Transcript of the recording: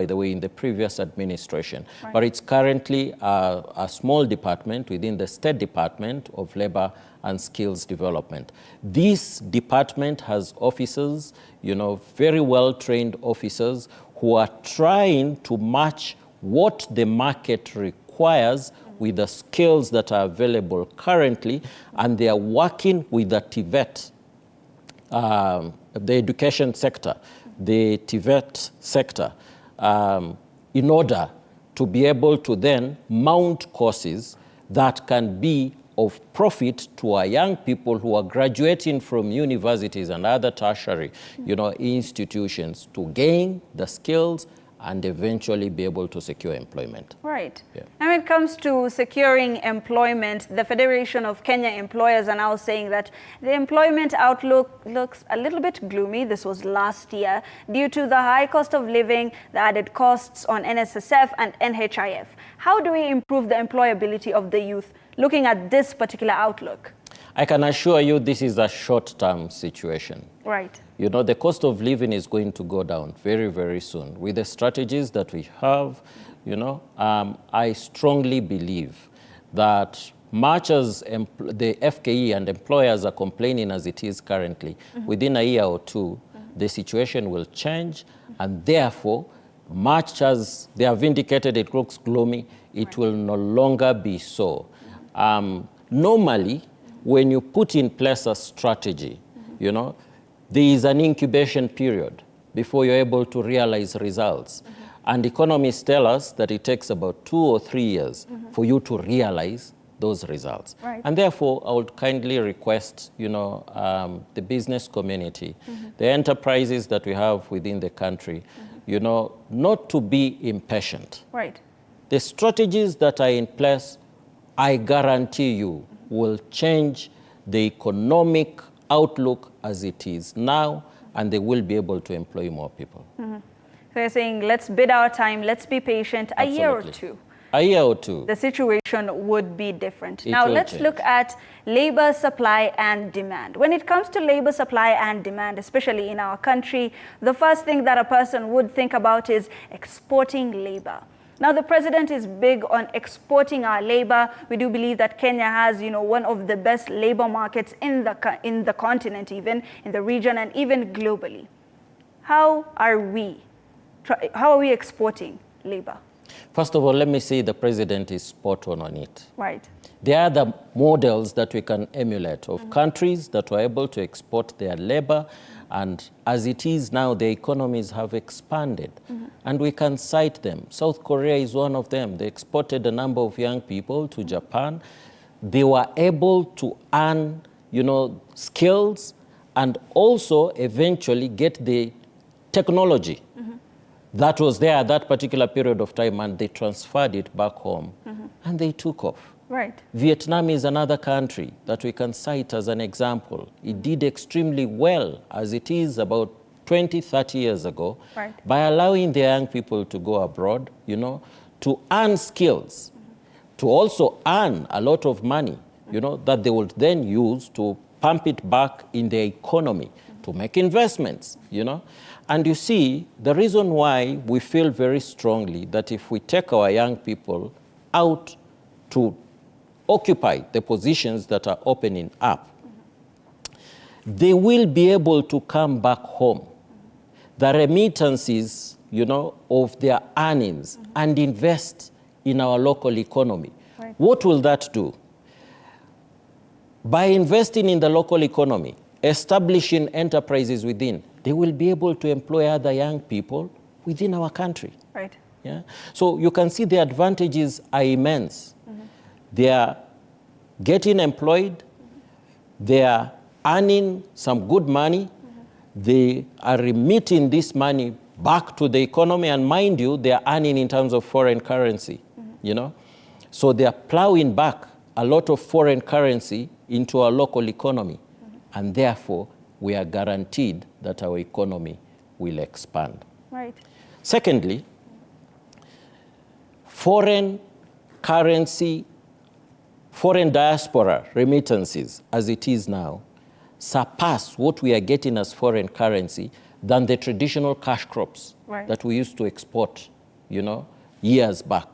by the way, in the previous administration. Right. But it's currently a small department within the State Department of Labor and Skills Development. This department has officers, very well-trained officers who are trying to match what the market requires with the skills that are available currently, and they are working with the TVET, the education sector, the TVET sector, in order to be able to then mount courses that can be of profit to our young people who are graduating from universities and other tertiary, institutions to gain the skills and eventually be able to secure employment. Right. Yeah. And when it comes to securing employment, the Federation of Kenya Employers are now saying that the employment outlook looks a little bit gloomy. This was last year due to the high cost of living, the added costs on NSSF and NHIF. How do we improve the employability of the youth looking at this particular outlook? I can assure you this is a short-term situation. Right. The cost of living is going to go down very, very soon. With the strategies that we have, I strongly believe that much as the FKE and employers are complaining as it is currently, within a year or two, the situation will change, and therefore, much as they have indicated it looks gloomy, it will no longer be so. Normally, when you put in place a strategy, there is an incubation period before you're able to realize results. And economists tell us that it takes about 2 or 3 years for you to realize those results. Right. And therefore, I would kindly request, the business community, the enterprises that we have within the country, not to be impatient. Right. The strategies that are in place, I guarantee you, will change the economic outlook as it is now, and they will be able to employ more people. So you're saying, let's bid our time, let's be patient. Absolutely. A year or two. A year or two. The situation would be different. It now will let's change. look at labor supply and demand. When it comes to labor supply and demand, especially in our country, the first thing that a person would think about is exporting labor. Now, the president is big on exporting our labor. We do believe that Kenya has, one of the best labor markets in the continent, even in the region and even globally. How are we exporting labor? First of all, let me say the president is spot on it. Right. There are the models that we can emulate of countries that were able to export their labor, and as it is now, the economies have expanded. And we can cite them. South Korea is one of them. They exported a number of young people to Japan. They were able to earn, skills and also eventually get the technology that was there at that particular period of time, and they transferred it back home, and they took off. Right. Vietnam is another country that we can cite as an example. It did extremely well as it is about 20, 30 years ago, right, by allowing their young people to go abroad, to earn skills, to also earn a lot of money, that they would then use to pump it back in their economy, to make investments, And you see, the reason why we feel very strongly that if we take our young people out to occupy the positions that are opening up, they will be able to come back home. The remittances, of their earnings and invest in our local economy. Right. What will that do? By investing in the local economy, establishing enterprises within, they will be able to employ other young people within our country. Right. Yeah? So you can see the advantages are immense. They are getting employed, they are earning some good money, they are remitting this money back to the economy, and mind you, they are earning in terms of foreign currency, So they are plowing back a lot of foreign currency into our local economy, and therefore we are guaranteed that our economy will expand. Right. Secondly, foreign currency, foreign diaspora remittances, as it is now, surpass what we are getting as foreign currency than the traditional cash crops Right. that we used to export, you know, years back.